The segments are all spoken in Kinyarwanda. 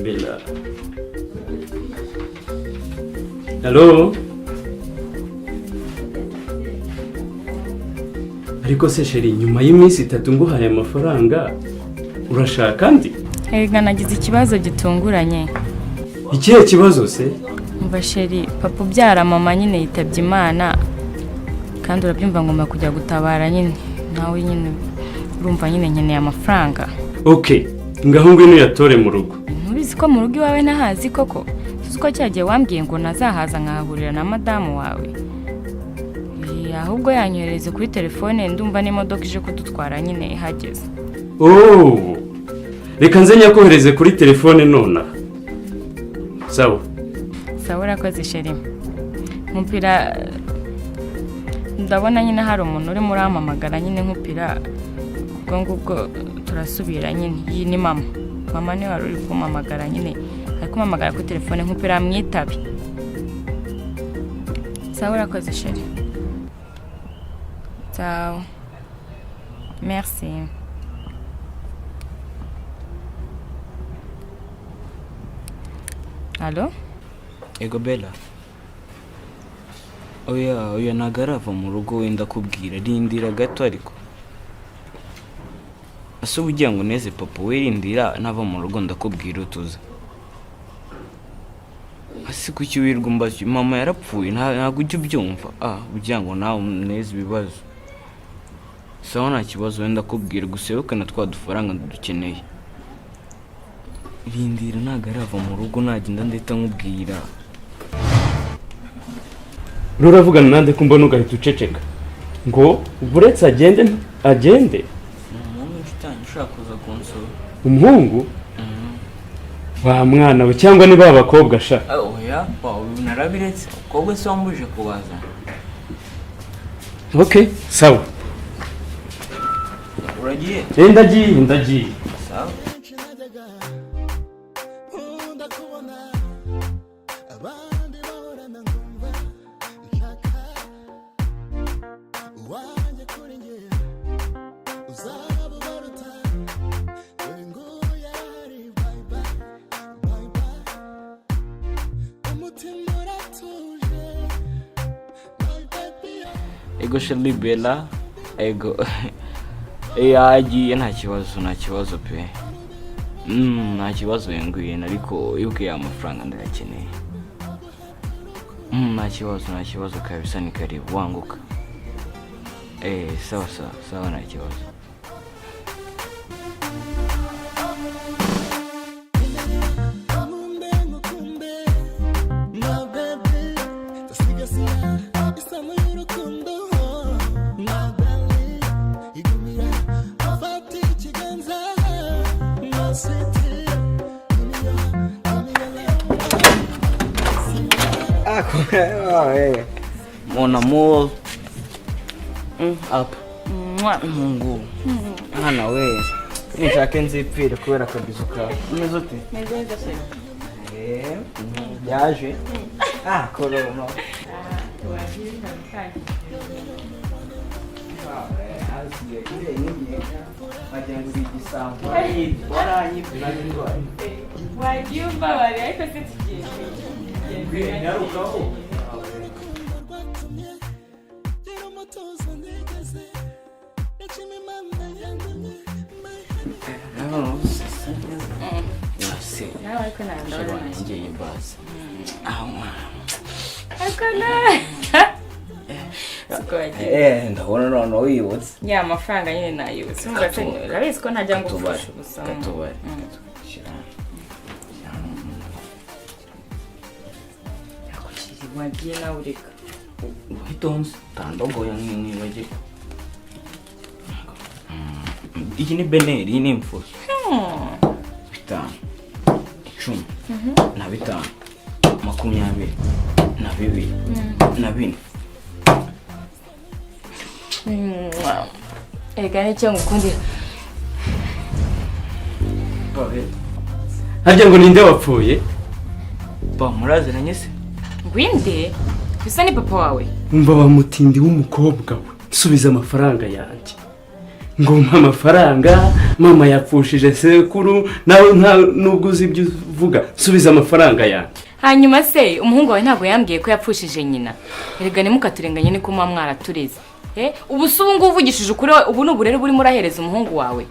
Bella. Hello? Ariko se sheri, nyuma y'iminsi 3 nguhaye amafaranga urashaka andi? Ega nagize ikibazo gitunguranye. Ikihe kibazo se? Umva sheri, papa ubyara mama nyine yitabye Imana. Kandi urabyumva ngomba kujya gutabara nyine. Nawe nyine urumva nyine nkeneye amafaranga. Okay, ngaho ngwino yatore mu rugo. Ntubizi ko mu rugo iwawe nahazi koko? Uko cyagiye wambwiye ngo nazahaza nkahurira na madamu wawe. Ahubwo yanyohereze kuri telefone ndumva n'imodoka ije kudutwara nyine ihageze. Oh! Reka nze nyakohereze kuri telefone nona. Sawa. Sawa urakoze sheri. Mpira ndabona nyine hari umuntu uri muri amamagara nyine nkupira ubwo ngubwo turasubira nyine. Iyi ni mama. Mama ni wari uri kumamagara nyine. Ari kumamagara kuri telefone nkupira mwitabe. Sawa urakoze sheri. Ciao. Merci. Allô? Ego Bella. Oya nagarava mu rugo wenda kubwira rindira gato ariko. Ase ubugira ngo neze papa wirindira nava mu rugo ndakubwira utuza. Ase kuki wirwa mbazi mama yarapfuye ntago ujye ubyumva. Ugira ngo nawe neze ibibazo. Sawa nta kibazo wenda kubwira gusebukana twadufaranga dukeneye. Rindira nagarava mu rugo nagenda ndeta nkubwira. Ruravugana nande kumbona ugahita uceceka. Ngo buretse agende. Umuntu ufitanye ushaka kuza kunsura. Umuhungu? Wa mwana we cyangwa ni babakobwa sha. Oya, narabiretse. Kobwe se wambuje kubaza. Okay, sawa. Uragiye? Ndagiye. Sawa. Ego shali Bella. Ego. Agiye nta kibazo pe. Nta kibazo yenguye ariko yuke amafaranga ndayakeneye. Nta kibazo kabisa ni karibu wanguka. Sawa nta kibazo. Mon amour. Up. Mungu. Hana we. Nishaka nzipfire kubera kabizo ka. Umeze ute? Meze se. Yaje. Corona. Wajumba wale ariko se tugiye. Ndabona none wiyibutse. Ya amafaranga nyine nayibutse. Urabizi ko ntajya ngufasha gusa. Katubare. Wagiye nawe ureka. Witonze tandogoya nk'ibage. Iyi ni beneri, iyi ni imfuso. 5, 10, na 5, 20, na 2, na 4. Ega nicyo ngukundira. Harya ngo ninde wapfuye? Muraziranye se? Gwinde? Bisa ni papa wawe. Umva bamutindi w'umukobwa we. Subiza amafaranga yanjye. ngo mpa amafaranga, mama yapfushije sekuru, nawe nubwo uzi ibyo uvuga subiza amafaranga yanjye. hanyuma se umuhungu wawe ntabwo yambwiye ko yapfushije nyina? erega ntimukaturenganye niko muba mwaratureze. ubu se ubu ngubu uvugishije ukuri, ubu ni uburere burimo urahereza umuhungu wawe?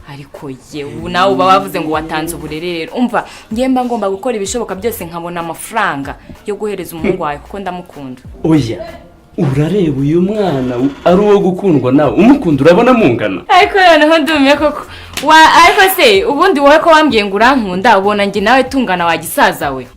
ariko ye ubu nawe uba wavuze ngo watanze uburere rero. umva ngiye mba ngomba gukora ibishoboka byose nkabona amafaranga yo guhereza umuhungu wawe kuko ndamukunda. Oya, urareba uyu mwana ari uwo gukundwa nawe, umukunda urabona mungana. ariko noneho ndumiye koko ariko se ubundi wowe ko wambwiye ngo urankunda ubona njye nawe tungana wa gisaza we?